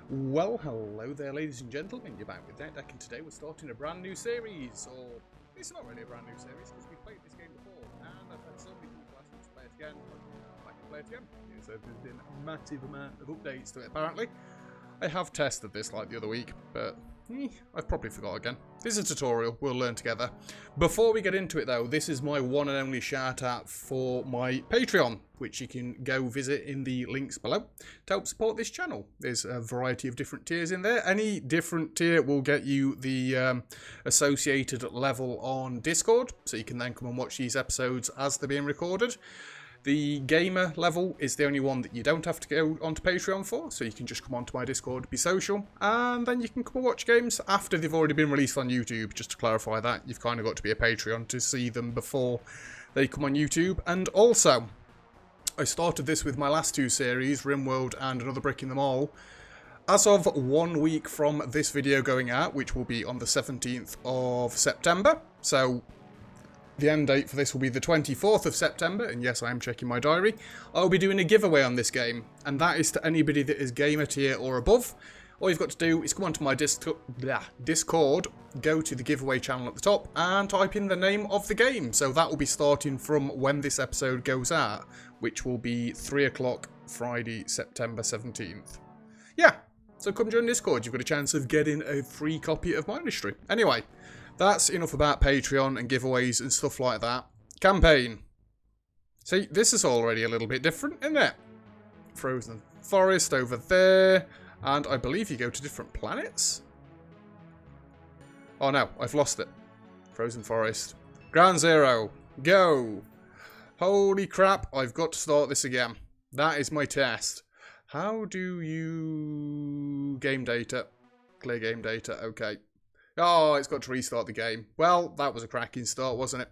Well, hello there, ladies and gentlemen. You're back with Deck, and today we're starting a brand new series. Or, it's not really a brand new series, because we played this game before, and I've had so many people asking to play it again. I can play it again. So there's been a massive amount of updates to it, apparently. I have tested this like the other week, but I've probably forgot again. This is a tutorial, we'll learn together. Before we get into it though, this is my one and only shout out for my Patreon, which you can go visit in the links below to help support this channel. There's a variety of different tiers in there. Any different tier will get you the associated level on Discord, so you can then come and watch these episodes as they're being recorded. The gamer level is the only one that you don't have to go onto Patreon for, so you can just come onto my Discord, be social, and then you can come and watch games after they've already been released on YouTube. Just to clarify that, you've kind of got to be a Patreon to see them before they come on YouTube. And also, I started this with my last two series, RimWorld and Another Brick in the Mall. As of 1 week from this video going out, which will be on the 17th of September, so the end date for this will be the 24th of September, and yes, I am checking my diary. I'll be doing a giveaway on this game, and that is to anybody that is gamer tier or above. All you've got to do is come onto my Discord, go to the giveaway channel at the top, and type in the name of the game. So that will be starting from when this episode goes out, which will be 3 o'clock Friday, September 17th. Yeah, so come join Discord. You've got a chance of getting a free copy of Mindustry. Anyway, that's enough about Patreon and giveaways and stuff like that. Campaign. See, this is already a little bit different, isn't it? Frozen Forest over there. And I believe you go to different planets. Oh no, I've lost it. Frozen Forest. Ground Zero. Go. Holy crap, I've got to start this again. That is my test. How do you... Game data. Clear game data, okay. Oh, it's got to restart the game. Well, that was a cracking start, wasn't it?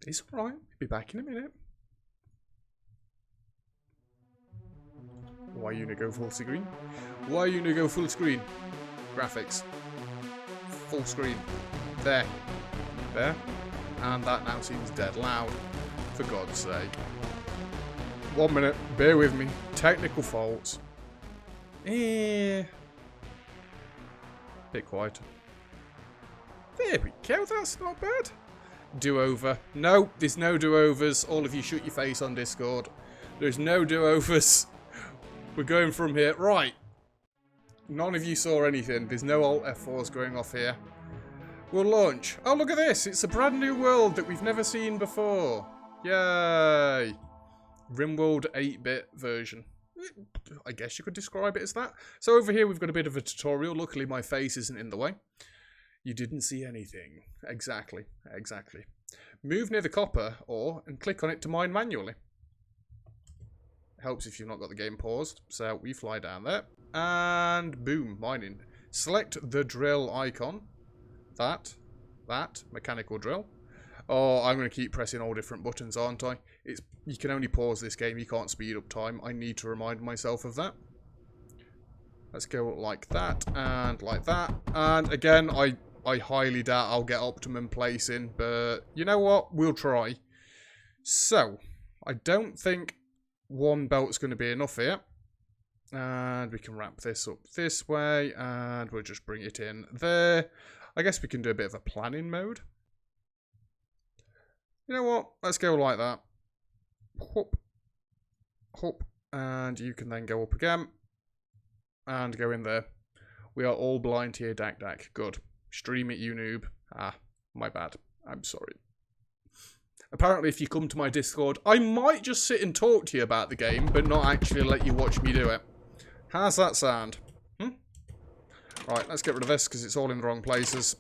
It's alright. Be back in a minute. Why you go full screen? Why you go full screen? Graphics. Full screen. There. There. And that now seems dead loud. For God's sake. 1 minute. Bear with me. Technical faults. Bit quieter. There we go, that's not bad. Do-over. No, there's no do-overs. All of you shoot your face on Discord. There's no do-overs. We're going from here. Right. None of you saw anything. There's no Alt F4s going off here. We'll launch. Oh, look at this. It's a brand new world that we've never seen before. Yay. RimWorld 8-bit version. I guess you could describe it as that. So over here we've got a bit of a tutorial. Luckily my face isn't in the way. You didn't see anything. Exactly. Exactly. Move near the copper ore and click on it to mine manually. Helps if you've not got the game paused. So we fly down there. And boom, mining. Select the drill icon. That. Mechanical drill. Oh, I'm going to keep pressing all different buttons, aren't I? You can only pause this game, you can't speed up time. I need to remind myself of that. Let's go like that, and like that. And again, I highly doubt I'll get optimum placing, but you know what? We'll try. So, I don't think one belt's going to be enough here. And we can wrap this up this way, and we'll just bring it in there. I guess we can do a bit of a planning mode. You know what? Let's go like that. Hop. Hop. And you can then go up again. And go in there. We are all blind here, Dak. Good. Stream it, you noob. Ah, my bad. I'm sorry. Apparently, if you come to my Discord, I might just sit and talk to you about the game, but not actually let you watch me do it. How's that sound? Right, let's get rid of this, because it's all in the wrong places.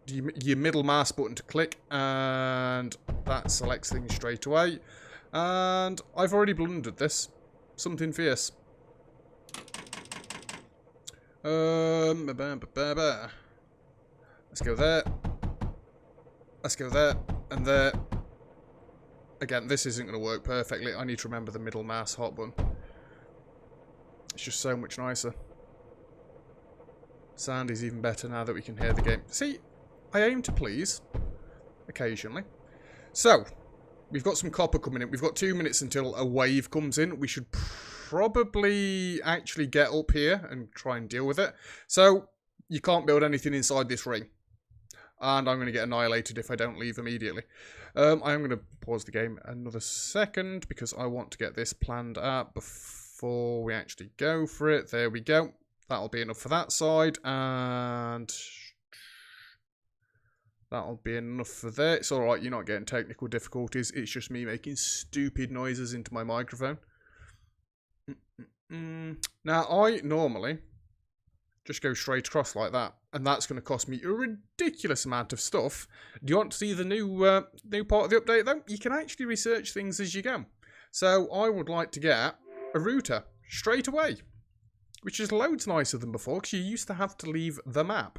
Your middle mouse button to click, and that selects things straight away. And I've already blundered this. Something fierce. Let's go there. Let's go there, and there. Again, this isn't going to work perfectly. I need to remember the middle mouse hot button. It's just so much nicer. Sound is even better now that we can hear the game. See, I aim to please. Occasionally. So, we've got some copper coming in. We've got 2 minutes until a wave comes in. We should probably actually get up here and try and deal with it. So, you can't build anything inside this ring. And I'm going to get annihilated if I don't leave immediately. I am going to pause the game another second because I want to get this planned out before we actually go for it. There we go. That'll be enough for that side. And that'll be enough for there. It's alright, you're not getting technical difficulties. It's just me making stupid noises into my microphone. Now, I normally just go straight across like that. And that's going to cost me a ridiculous amount of stuff. Do you want to see the new part of the update, though? You can actually research things as you go. So, I would like to get a router straight away. Which is loads nicer than before, because you used to have to leave the map.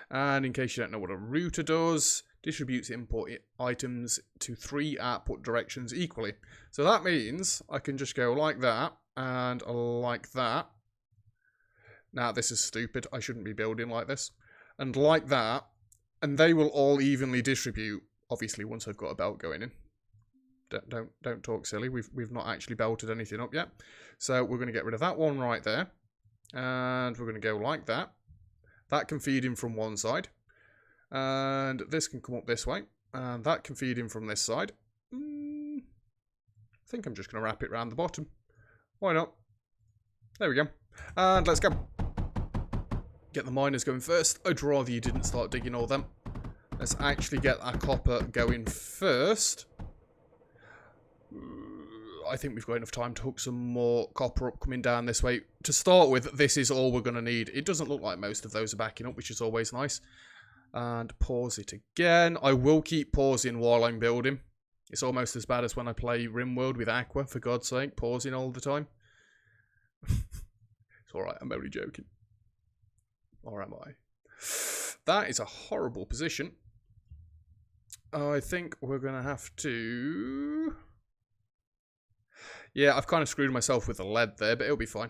And in case you don't know what a router does, distributes import items to 3 output directions equally. So that means I can just go like that, and like that. Now, this is stupid. I shouldn't be building like this. And like that. And they will all evenly distribute, obviously, once I've got a belt going in. Don't talk silly. We've not actually belted anything up yet. So we're going to get rid of that one right there. And we're going to go like that. That can feed in from one side. And this can come up this way. And that can feed in from this side. I think I'm just going to wrap it around the bottom. Why not? There we go. And let's go. Get the miners going first. I'd rather you didn't start digging all them. Let's actually get our copper going first. I think we've got enough time to hook some more copper up coming down this way. To start with, this is all we're going to need. It doesn't look like most of those are backing up, which is always nice. And pause it again. I will keep pausing while I'm building. It's almost as bad as when I play RimWorld with Aqua, for God's sake, pausing all the time. It's alright, I'm only joking. Or am I? That is a horrible position. I think we're going to have to... Yeah, I've kind of screwed myself with the lead there, but it'll be fine.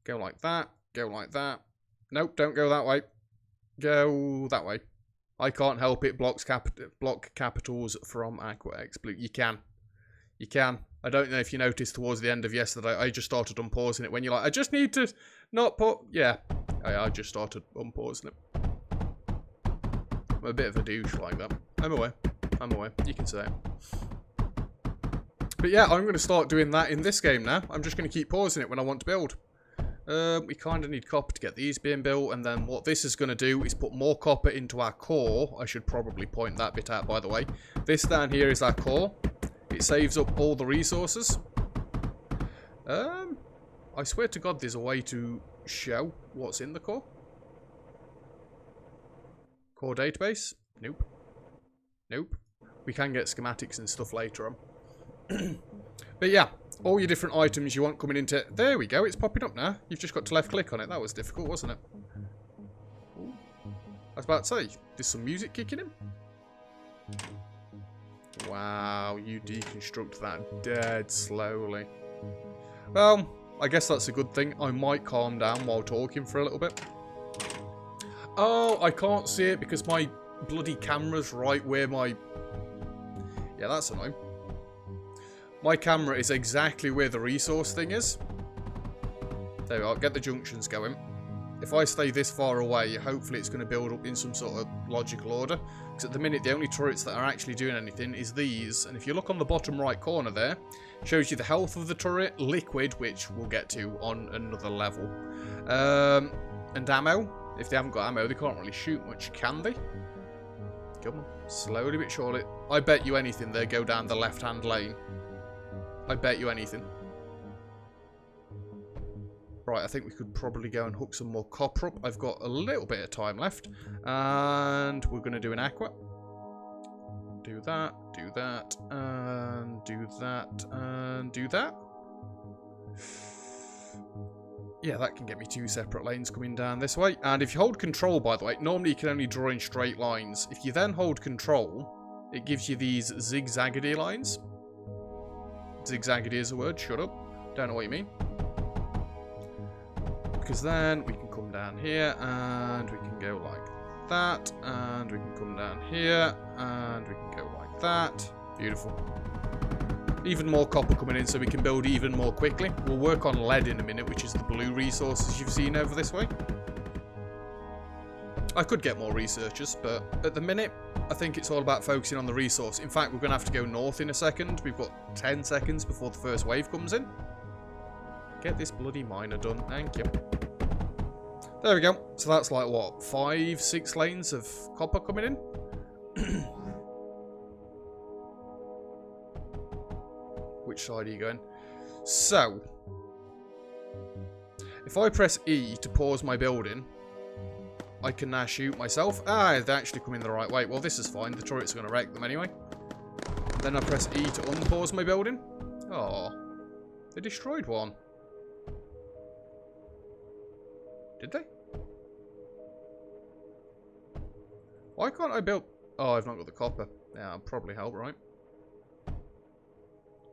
Go like that. Go like that. Nope, don't go that way. Go that way. I can't help it. Block capitals from Aqua Exploit. You can. You can. I don't know if you noticed towards the end of yesterday, I just started unpausing it when you're like, I just need to not put... Yeah, I just started unpausing it. I'm a bit of a douche like that. I'm aware. I'm aware. You can say it. But yeah, I'm going to start doing that in this game now. I'm just going to keep pausing it when I want to build. We kind of need copper to get these being built. And then what this is going to do is put more copper into our core. I should probably point that bit out, by the way. This down here is our core. It saves up all the resources. I swear to God there's a way to show what's in the core. Core database? Nope. Nope. We can get schematics and stuff later on. But yeah, all your different items you want coming into... There we go, it's popping up now. You've just got to left click on it. That was difficult, wasn't it? Ooh. I was about to say, there's some music kicking in. Wow, you deconstruct that dead slowly. Well, I guess that's a good thing. I might calm down while talking for a little bit. Oh, I can't see it because my bloody camera's right where my... Yeah, that's annoying. My camera is exactly where the resource thing is. There we are. Get the junctions going. If I stay this far away, hopefully it's going to build up in some sort of logical order. Because at the minute, the only turrets that are actually doing anything is these. And if you look on the bottom right corner there, it shows you the health of the turret, liquid, which we'll get to on another level. And ammo. If they haven't got ammo, they can't really shoot much, can they? Come on. Slowly but surely. I bet you anything they go down the left-hand lane. I bet you anything. Right, I think we could probably go and hook some more copper up. I've got a little bit of time left. And we're going to do an aqua. Do that, and do that, and do that. Yeah, that can get me 2 separate lanes coming down this way. And if you hold control, by the way, normally you can only draw in straight lines. If you then hold control, it gives you these zigzaggedy lines. Zigzaggedy is a word, shut up. Don't know what you mean. Because then we can come down here and we can go like that. And we can come down here and we can go like that. Beautiful. Even more copper coming in so we can build even more quickly. We'll work on lead in a minute, which is the blue resources you've seen over this way. I could get more researchers, but at the minute, I think it's all about focusing on the resource. In fact, we're going to have to go north in a second. We've got 10 seconds before the first wave comes in. Get this bloody miner done. Thank you. There we go. So that's like, what, 5, 6 lanes of copper coming in? Which side are you going? So, if I press E to pause my building, I can now shoot myself. Ah, they actually come in the right way. Well, this is fine. The turrets are going to wreck them anyway. Then I press E to unpause my building. Oh, they destroyed one. Did they? Why can't I build... Oh, I've not got the copper. Yeah, I'll probably help, right?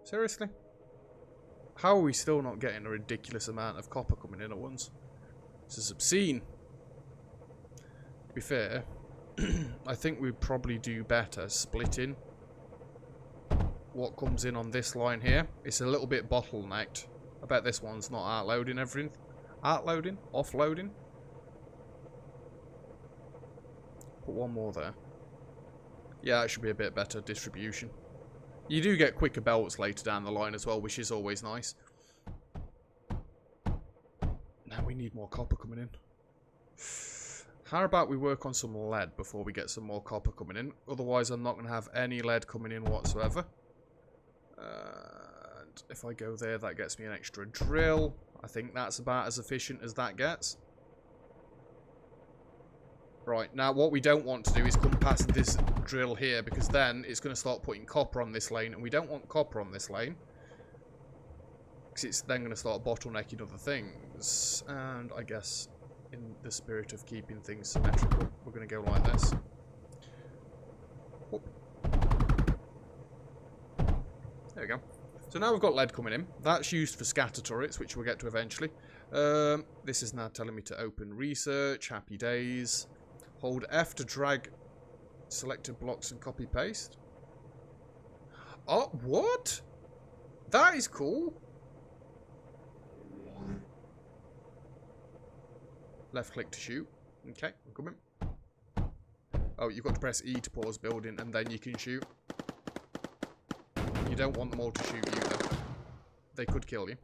Seriously? How are we still not getting a ridiculous amount of copper coming in at once? This is obscene. To be fair, I think we'd probably do better splitting what comes in on this line here. It's a little bit bottlenecked. I bet this one's not outloading everything. Outloading? Offloading? Put one more there. Yeah, it should be a bit better distribution. You do get quicker belts later down the line as well, which is always nice. Now we need more copper coming in. How about we work on some lead before we get some more copper coming in? Otherwise, I'm not going to have any lead coming in whatsoever. And if I go there, that gets me an extra drill. I think that's about as efficient as that gets. Right, now what we don't want to do is come past this drill here, because then it's going to start putting copper on this lane, and we don't want copper on this lane. Because it's then going to start bottlenecking other things. And I guess in the spirit of keeping things symmetrical, we're going to go like this. Whoop. There we go. So now we've got lead coming in. That's used for scatter turrets, which we'll get to eventually. This is now telling me to open research. Happy days. Hold F to drag selected blocks and copy paste. Oh, what? That is cool. Left click to shoot. Okay, I'm coming. Oh, you've got to press E to pause building and then you can shoot. You don't want them all to shoot you though. They could kill you.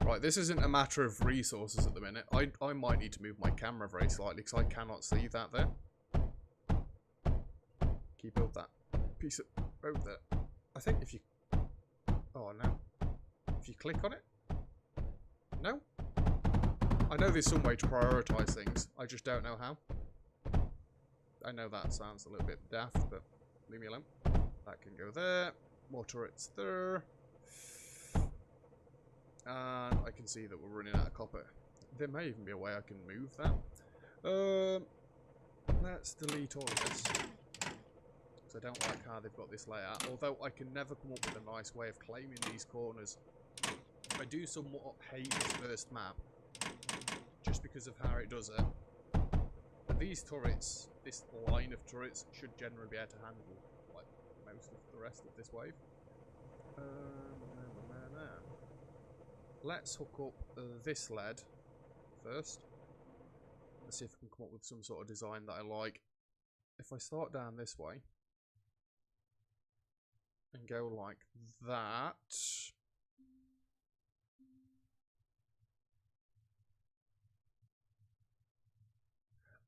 Right, this isn't a matter of resources at the minute. I might need to move my camera very slightly because I cannot see that there. Can you build that piece of road there? I think if you... Oh, no. If you click on it? No? I know there's some way to prioritise things. I just don't know how. I know that sounds a little bit daft, but leave me alone. That can go there. More turrets there. And I can see that we're running out of copper. There may even be a way I can move that. Let's delete all of this. Because I don't like how they've got this layout. Although I can never come up with a nice way of claiming these corners. I do somewhat hate this first map. Just because of how it does it. But these turrets, this line of turrets, should generally be able to handle like most of the rest of this wave. Let's hook up this lead first. Let's see if we can come up with some sort of design that I like. If I start down this way and go like that.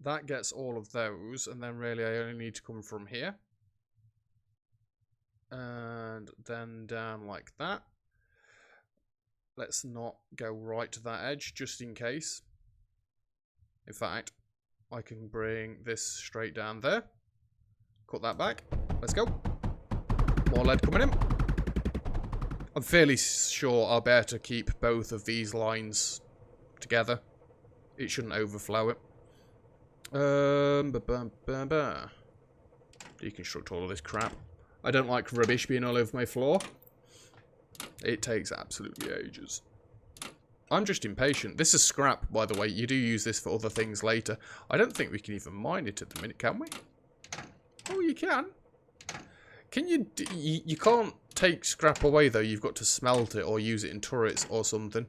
That gets all of those, and then really I only need to come from here. And then down like that. Let's not go right to that edge, just in case. In fact, I can bring this straight down there. Cut that back. Let's go. More lead coming in. I'm fairly sure I'll be able to keep both of these lines together. It shouldn't overflow it. Deconstruct all of this crap. I don't like rubbish being all over my floor. It takes absolutely ages. I'm just impatient. This is scrap, by the way. You do use this for other things later. I don't think we can even mine it at the minute, can we? Oh, you can. Can you can't take scrap away though, you've got to smelt it or use it in turrets or something.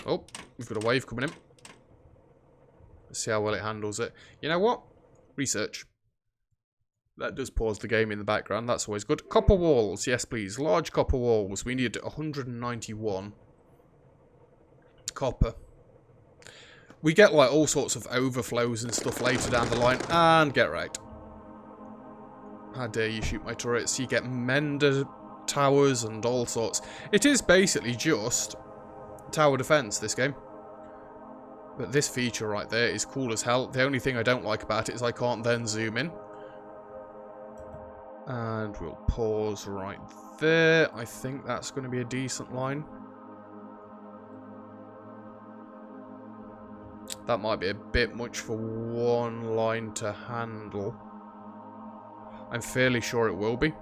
Oh, we've got a wave coming in. Let's see how well it handles it. You know what? Research. That does pause the game in the background, that's always good. Copper walls, yes please. Large copper walls. We need 191 copper. We get like all sorts of overflows and stuff later down the line, and get wrecked. How dare you shoot my turrets? You get mender towers and all sorts. It is basically just tower defense, this game. But this feature right there is cool as hell. The only thing I don't like about it is I can't then zoom in. And we'll pause right there. I think that's going to be a decent line. That might be a bit much for one line to handle. I'm fairly sure it will be.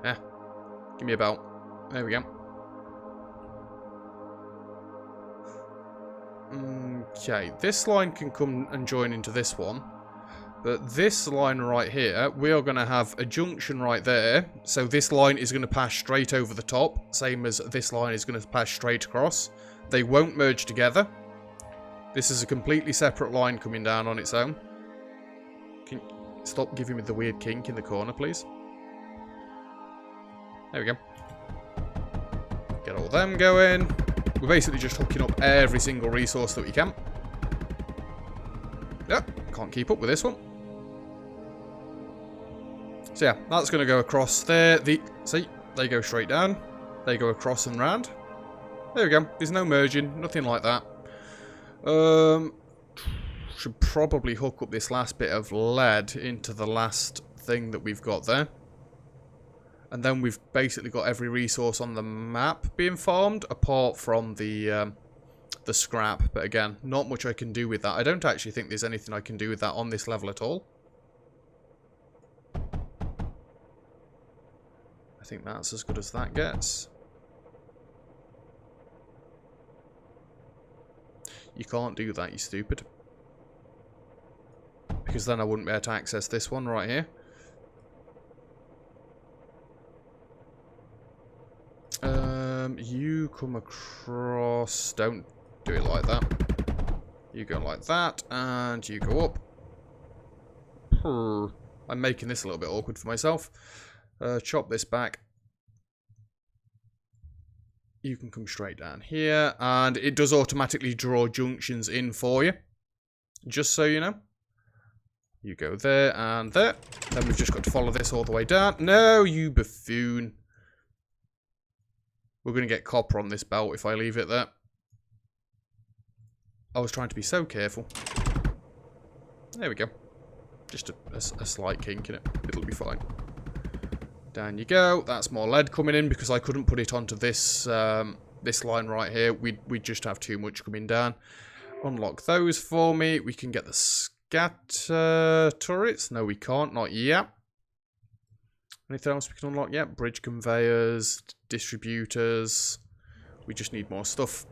Yeah. Give me a belt. There we go. Okay, this line can come and join into this one. But this line right here, we are going to have a junction right there. So this line is going to pass straight over the top. Same as this line is going to pass straight across. They won't merge together. This is a completely separate line coming down on its own. Can you stop giving me the weird kink in the corner, please? There we go. Get all them going. We're basically just hooking up every single resource that we can. Yep, can't keep up with this one. So yeah, that's going to go across there. See, they go straight down. They go across and round. There we go. There's no merging, nothing like that. Should probably hook up this last bit of lead into the last thing that we've got there. And then we've basically got every resource on the map being farmed, apart from the scrap. But again, not much I can do with that. I don't actually think there's anything I can do with that on this level at all. I think that's as good as that gets. You can't do that, you stupid. Because then I wouldn't be able to access this one right here. You come across. Don't do it like that. You go like that, and you go up. I'm making this a little bit awkward for myself. Chop this back. You can come straight down here, and it does automatically draw junctions in for you. Just so you know. You go there and there. Then we've just got to follow this all the way down. No, you buffoon. We're going to get copper on this belt if I leave it there. I was trying to be so careful. There we go. Just a slight kink in it. It'll be fine. Down you go. That's more lead coming in because I couldn't put it onto this this line right here. We'd just have too much coming down. Unlock those for me. We can get the scatter turrets. No, we can't. Not yet. Anything else we can unlock? Yeah, bridge conveyors, distributors. We just need more stuff.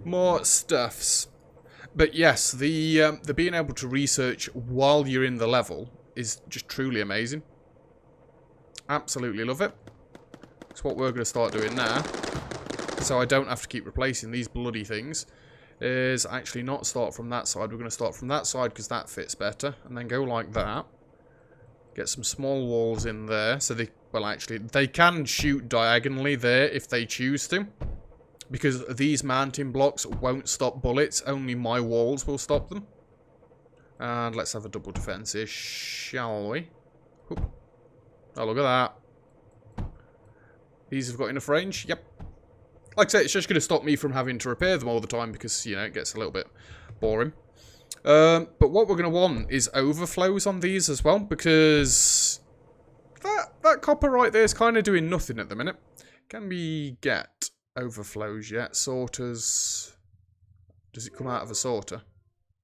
More stuffs. But yes, the being able to research while you're in the level is just truly amazing. Absolutely love it. That's what we're going to start doing now. So I don't have to keep replacing these bloody things. Is actually not start from that side. We're going to start from that side because that fits better. And then go like that. Get some small walls in there. So they, well actually, they can shoot diagonally there if they choose to. Because these mounting blocks won't stop bullets. Only my walls will stop them. And let's have a double defense here, shall we? Oop. Oh, look at that. These have got enough range. Yep. Like I say, it's just going to stop me from having to repair them all the time because, you know, it gets a little bit boring. But what we're going to want is overflows on these as well because that copper right there is kind of doing nothing at the minute. Can we get overflows yet? Sorters. Does it come out of a sorter?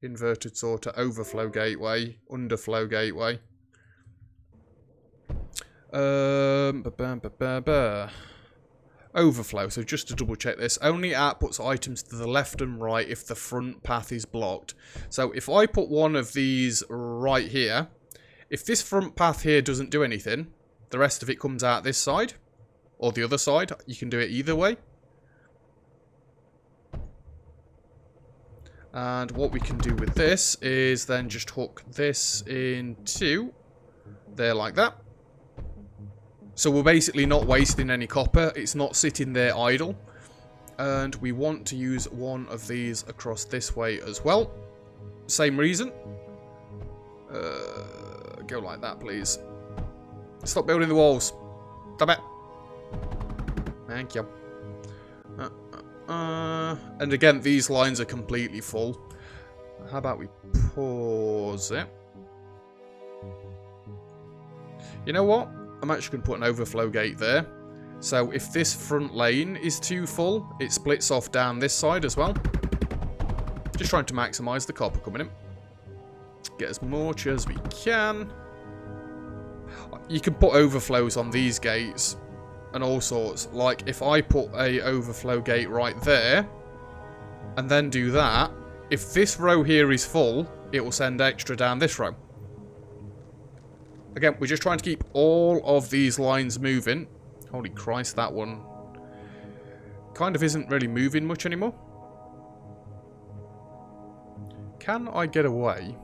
Inverted sorter, overflow gateway, underflow gateway. overflow. So just to double check this, only outputs items to the left and right if the front path is blocked. So if I put one of these right here, if this front path here doesn't do anything, the rest of it comes out this side or the other side. You can do it either way. And what we can do with this is then just hook this into there like that. So we're basically not wasting any copper. It's not sitting there idle. And we want to use one of these across this way as well. Same reason. Go like that, please. Stop building the walls. Stop it. Thank you. And again, these lines are completely full. How about we pause it? You know what? I'm actually going to put an overflow gate there. So if this front lane is too full, it splits off down this side as well. Just trying to maximise the copper coming in. Get as much as we can. You can put overflows on these gates and all sorts. Like if I put a overflow gate right there and then do that, if this row here is full, it will send extra down this row. Again, we're just trying to keep all of these lines moving. Holy Christ, that one kind of isn't really moving much anymore. Can I get away?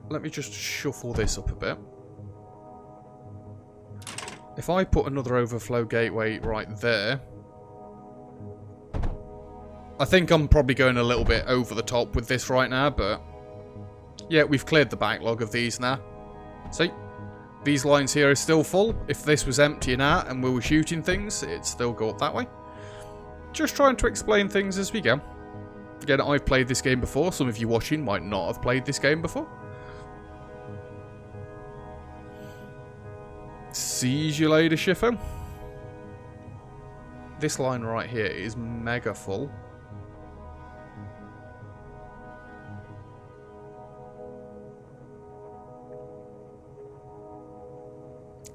Let me just shuffle this up a bit. If I put another overflow gateway right there, I think I'm probably going a little bit over the top with this right now, but yeah, we've cleared the backlog of these now. See? These lines here are still full. If this was empty now and we were shooting things, it'd still go up that way. Just trying to explain things as we go. Again, I've played this game before. Some of you watching might not have played this game before. See you later, Shifo. This line right here is mega full.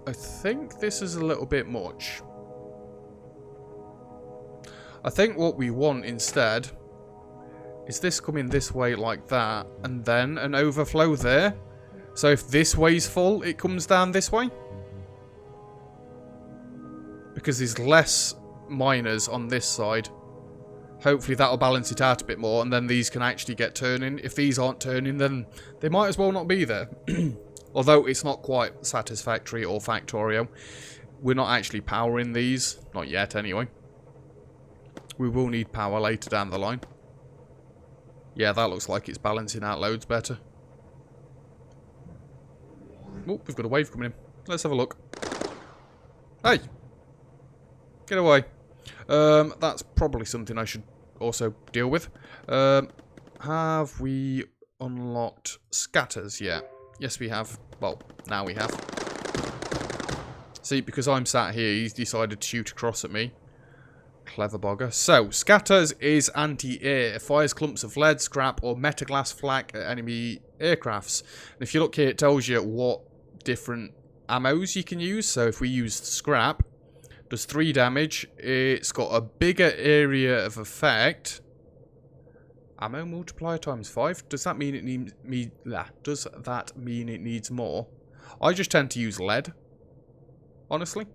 I think this is a little bit much. I think what we want instead is this coming this way like that, and then an overflow there. So if this way's full, it comes down this way. Because there's less miners on this side. Hopefully that'll balance it out a bit more, and then these can actually get turning. If these aren't turning, then they might as well not be there. Although it's not quite satisfactory or Factorio. We're not actually powering these. Not yet, anyway. We will need power later down the line. Yeah, that looks like it's balancing out loads better. Oh, we've got a wave coming in. Let's have a look. Hey! Get away. That's probably something I should also deal with. Have we unlocked scatters yet? Yes, we have. Well, now we have. See, because I'm sat here, he's decided to shoot across at me. Clever bugger. So, scatters is anti-air. It fires clumps of lead, scrap, or metaglass flak at enemy aircrafts. And if you look here, it tells you what different ammos you can use. So, if we use scrap, does 3 damage. It's got a bigger area of effect. Ammo multiplier times 5. Does that mean it needs Does that mean it needs more? I just tend to use lead, honestly.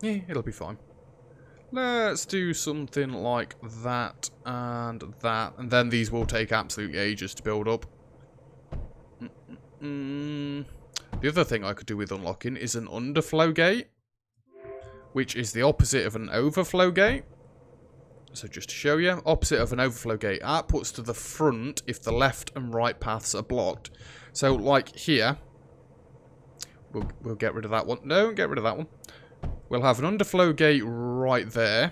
Yeah, it'll be fine. Let's do something like that, and then these will take absolutely ages to build up. The other thing I could do with unlocking is an underflow gate, which is the opposite of an overflow gate. So just to show you, opposite of an overflow gate, outputs to the front if the left and right paths are blocked. So like here, we'll get rid of that one. No, get rid of that one. We'll have an underflow gate right there,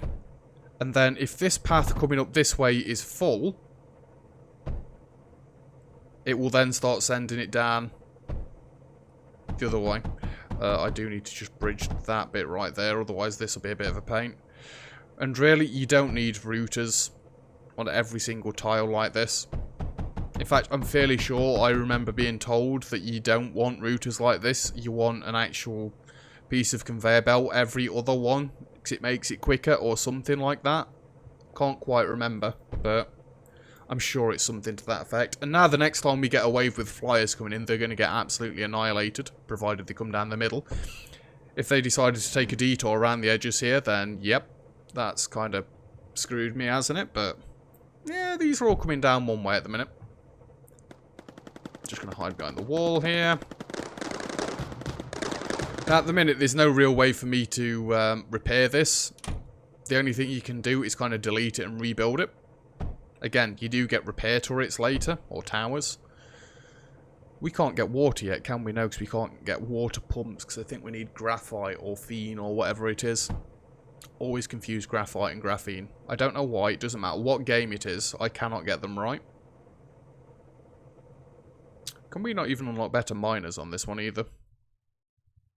and then if this path coming up this way is full, it will then start sending it down the other way. I do need to just bridge that bit right there, otherwise this will be a bit of a pain. And really, you don't need routers on every single tile like this. In fact, I'm fairly sure I remember being told that you don't want routers like this. You want an actual piece of conveyor belt every other one, because it makes it quicker or something like that. Can't quite remember, but I'm sure it's something to that effect. And now the next time we get a wave with flyers coming in, they're going to get absolutely annihilated, provided they come down the middle. If they decided to take a detour around the edges here, then yep, that's kind of screwed me, hasn't it? But yeah, these are all coming down one way at the minute. Just going to hide behind the wall here. At the minute, there's no real way for me to repair this. The only thing you can do is kind of delete it and rebuild it. Again, you do get repair turrets later, or towers. We can't get water yet, can we? No, because we can't get water pumps, because I think we need graphite or phene or whatever it is. Always confuse graphite and graphene. I don't know why, it doesn't matter what game it is, I cannot get them right. Can we not even unlock better miners on this one either?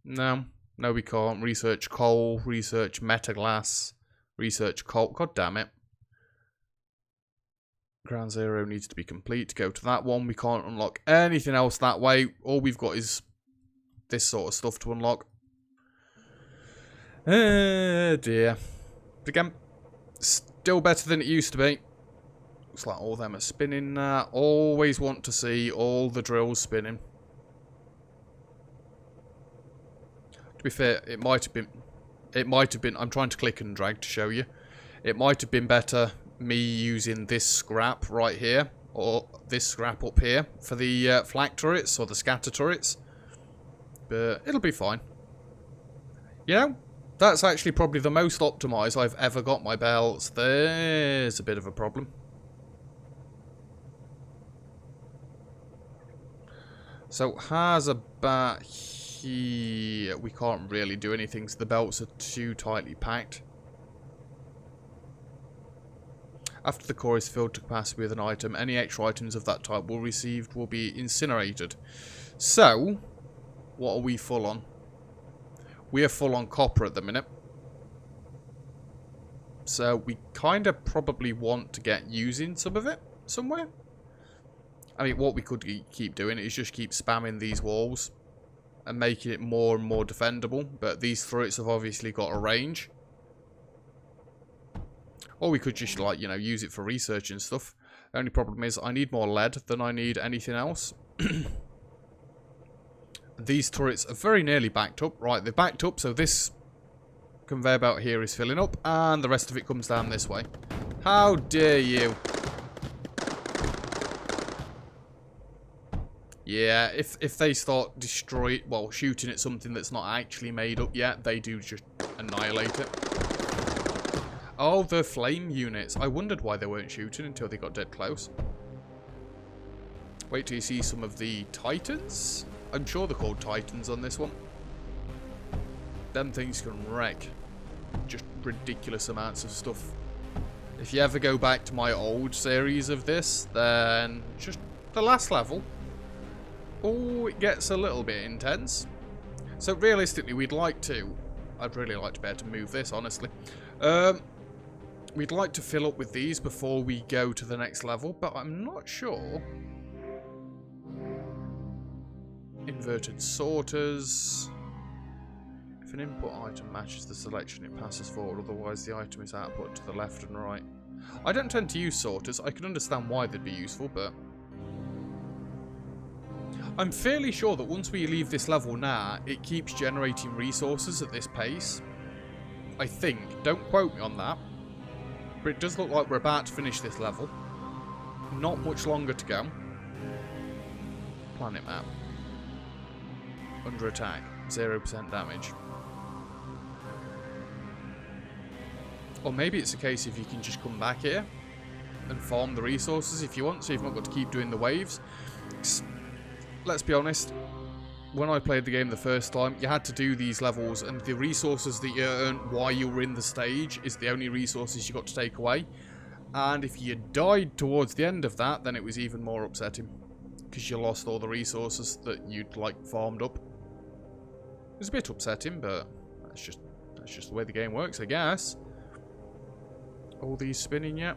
No. No, we can't. Research coal, research metaglass, research coal. God damn it. Ground zero needs to be complete to go to that one. We can't unlock anything else that way. All we've got is this sort of stuff to unlock. Dear. But again, still better than it used to be. Looks like all of them are spinning now. Always want to see all the drills spinning. To be fair, it might have been, I'm trying to click and drag to show you. It might have been better me using this scrap right here, or this scrap up here, for the flak turrets, or the scatter turrets. But it'll be fine. You know, that's actually probably the most optimised I've ever got my belts. There's a bit of a problem. So, how's about here? We can't really do anything, so the belts are too tightly packed. After the core is filled to capacity with an item, any extra items of that type will be incinerated. So, what are we full on? We are full on copper at the minute. So, we kind of probably want to get using some of it somewhere. I mean, what we could keep doing is just keep spamming these walls and making it more and more defendable. But these turrets have obviously got a range. Or we could just, like, you know, use it for research and stuff. The only problem is I need more lead than I need anything else. These turrets are very nearly backed up. Right, they're backed up, so this conveyor belt here is filling up, and the rest of it comes down this way. How dare you? Yeah, if they start shooting at something that's not actually made up yet, they do just annihilate it. Oh, the flame units. I wondered why they weren't shooting until they got dead close. Wait till you see some of the Titans. I'm sure they're called Titans on this one. Them things can wreck just ridiculous amounts of stuff. If you ever go back to my old series of this, then just the last level. Oh, it gets a little bit intense. So realistically, I'd really like to be able to move this, honestly. We'd like to fill up with these before we go to the next level, but I'm not sure. Inverted sorters. If an input item matches the selection, it passes forward, otherwise the item is output to the left and right. I don't tend to use sorters. I can understand why they'd be useful, but I'm fairly sure that once we leave this level now, it keeps generating resources at this pace. I think. Don't quote me on that. But it does look like we're about to finish this level. Not much longer to go. Planet map. Under attack. 0% damage. Or maybe it's a case if you can just come back here and farm the resources if you want, so you've not got to keep doing the waves. Let's be honest, when I played the game the first time, you had to do these levels, and the resources that you earned while you were in the stage is the only resources you got to take away. And if you died towards the end of that, then it was even more upsetting, because you lost all the resources that you'd, like, farmed up. It was a bit upsetting, but that's just the way the game works, I guess. All these spinning yet?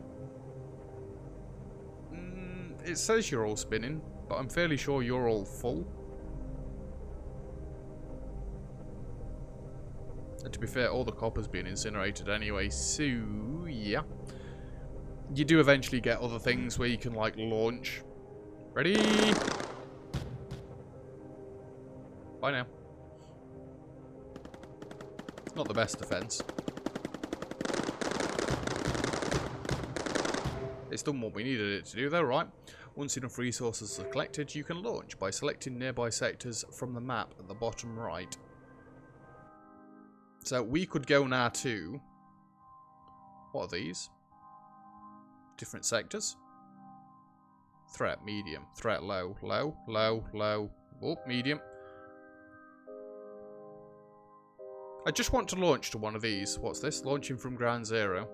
it says you're all spinning, but I'm fairly sure you're all full. And to be fair, all the copper's being incinerated anyway, so yeah. You do eventually get other things where you can, like, launch. Ready? Bye now. Not the best defense. It's done what we needed it to do though, right? Once enough resources are collected, you can launch by selecting nearby sectors from the map at the bottom right. So we could go now to... What are these? Different sectors. Threat, medium. Threat, low. Low, low, low. Oh, medium. I just want to launch to one of these. What's this? Launching from ground zero.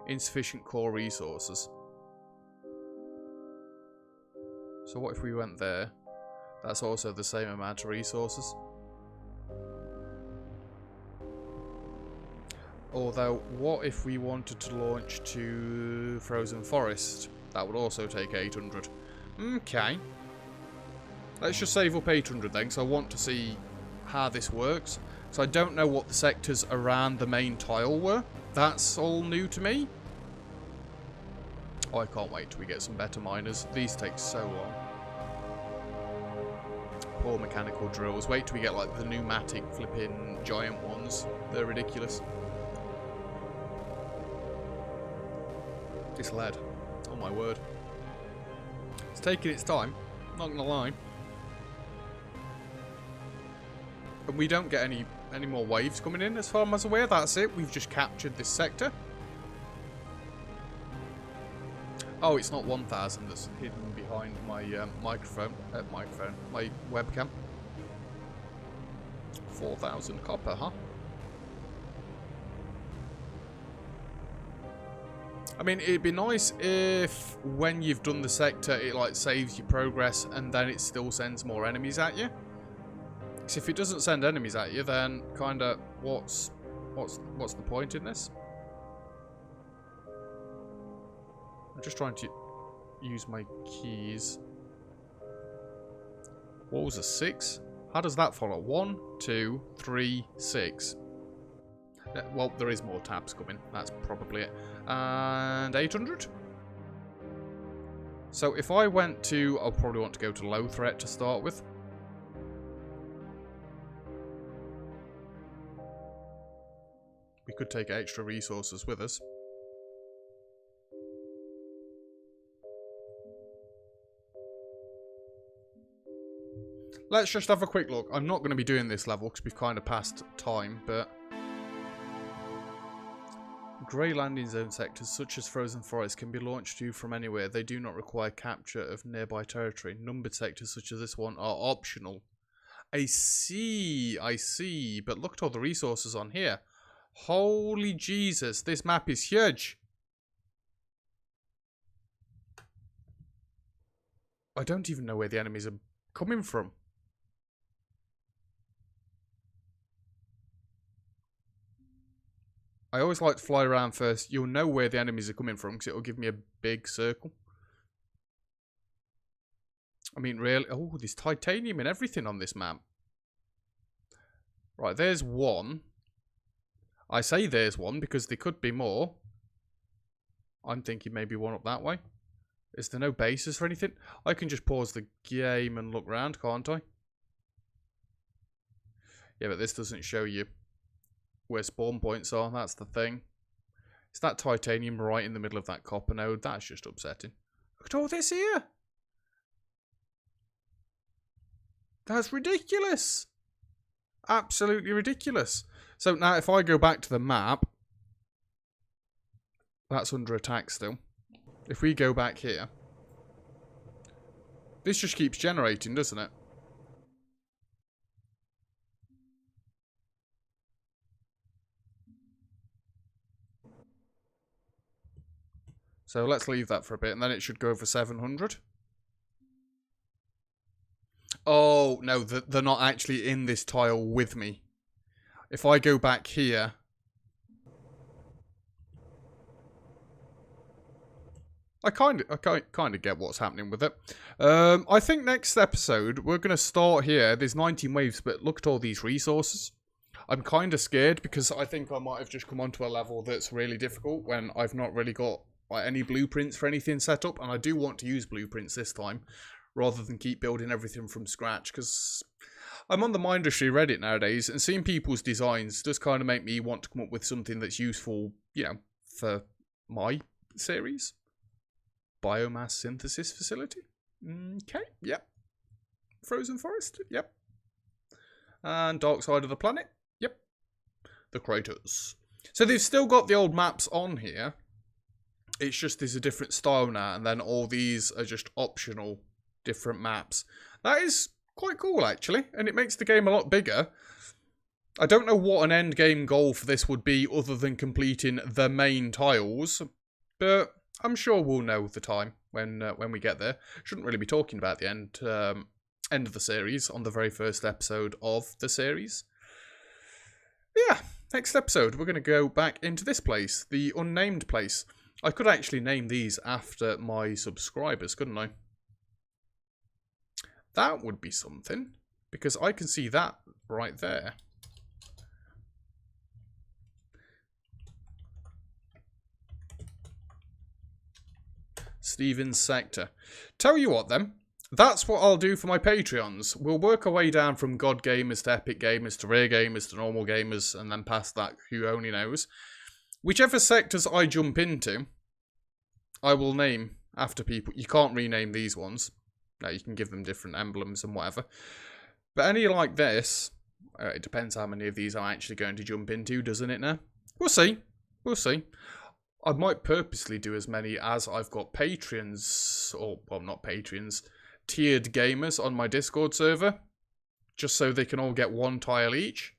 Insufficient core resources. So what if we went there? That's also the same amount of resources. Although, what if we wanted to launch to Frozen Forest? That would also take 800. Okay. Let's just save up 800 then, because I want to see how this works. So I don't know what the sectors around the main tile were. That's all new to me. Oh, I can't wait till we get some better miners. These take so long. Poor mechanical drills. Wait till we get like the pneumatic flipping giant ones. They're ridiculous. This lead. Oh my word. It's taking its time. Not gonna lie. And we don't get any more waves coming in as far as I'm aware. That's it. We've just captured this sector. Oh, it's not 1,000 that's hidden behind my my webcam. 4,000 copper, huh? I mean, it'd be nice if when you've done the sector, it like saves your progress and then it still sends more enemies at you. Because if it doesn't send enemies at you, then kind of what's the point in this? I'm just trying to use my keys. What was a 6? How does that follow? 1, 2, 3, 6. Well, there is more tabs coming. That's probably it. And 800? So if I went to... I'll probably want to go to low threat to start with. We could take extra resources with us. Let's just have a quick look. I'm not going to be doing this level because we've kind of passed time, but... Grey landing zone sectors such as Frozen Forest can be launched to from anywhere. They do not require capture of nearby territory. Numbered sectors such as this one are optional. I see, but look at all the resources on here. Holy Jesus, this map is huge. I don't even know where the enemies are coming from. I always like to fly around first. You'll know where the enemies are coming from because it'll give me a big circle. I mean, really... Oh, there's titanium and everything on this map. Right, there's one. I say there's one because there could be more. I'm thinking maybe one up that way. Is there no bases for anything? I can just pause the game and look around, can't I? Yeah, but this doesn't show you where spawn points are. That's the thing. Is that titanium right in the middle of that copper node? That's just upsetting. Look at all this here. That's ridiculous. Absolutely ridiculous. So now if I go back to the map, that's under attack still. If we go back here, this just keeps generating, doesn't it? So let's leave that for a bit, and then it should go for 700. Oh, no, they're not actually in this tile with me. If I go back here... I kind of get what's happening with it. I think next episode we're going to start here. There's 19 waves, but look at all these resources. I'm kind of scared because I think I might have just come onto a level that's really difficult when I've not really got any blueprints for anything set up, and I do want to use blueprints this time rather than keep building everything from scratch, because I'm on the Mindustry Reddit nowadays, and seeing people's designs does kind of make me want to come up with something that's useful, you know, for my series. Biomass synthesis facility. Okay, yep. Frozen forest, yep. And dark side of the planet, yep. The craters. So they've still got the old maps on here. It's just there's a different style now, and then all these are just optional different maps. That is quite cool, actually, and it makes the game a lot bigger. I don't know what an end game goal for this would be other than completing the main tiles, but I'm sure we'll know the time when we get there. Shouldn't really be talking about the end of the series on the very first episode of the series. Yeah, next episode we're going to go back into this place, the unnamed place. I could actually name these after my subscribers, couldn't I? That would be something, because I can see that right there. Steven's Sector. Tell you what then, that's what I'll do for my Patreons. We'll work our way down from God Gamers to Epic Gamers to Rare Gamers to Normal Gamers, and then past that, who only knows. Whichever sectors I jump into, I will name after people. You can't rename these ones. No, you can give them different emblems and whatever. But any like this, it depends how many of these I'm actually going to jump into, doesn't it now? We'll see. We'll see. I might purposely do as many as I've got Patreons, or, well, not Patreons, tiered gamers on my Discord server, just so they can all get one tile each.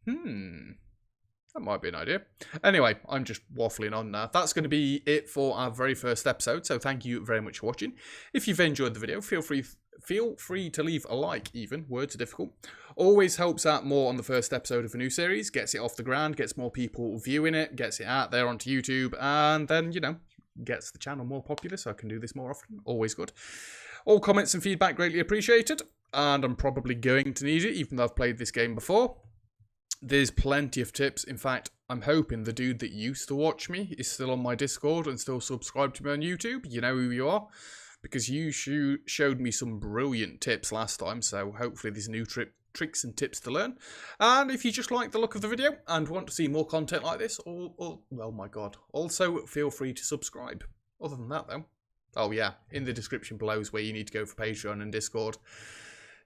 That might be an idea. Anyway, I'm just waffling on now. That's going to be it for our very first episode, so thank you very much for watching. If you've enjoyed the video, feel free to leave a like even. Words are difficult. Always helps out more on the first episode of a new series. Gets it off the ground, gets more people viewing it, gets it out there onto YouTube, and then, you know, gets the channel more popular so I can do this more often. Always good. All comments and feedback greatly appreciated, and I'm probably going to need it even though I've played this game before. There's plenty of tips. In fact, I'm hoping the dude that used to watch me is still on my Discord and still subscribed to me on YouTube. You know who you are, because you showed me some brilliant tips last time, so hopefully there's new tricks and tips to learn. And if you just like the look of the video and want to see more content like this, oh my god, also feel free to subscribe. Other than that though, oh yeah, in the description below is where you need to go for Patreon and Discord.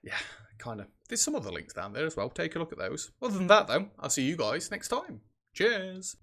Yeah, kind of. There's some other links down there as well. Take a look at those. Other than that, though, I'll see you guys next time. Cheers!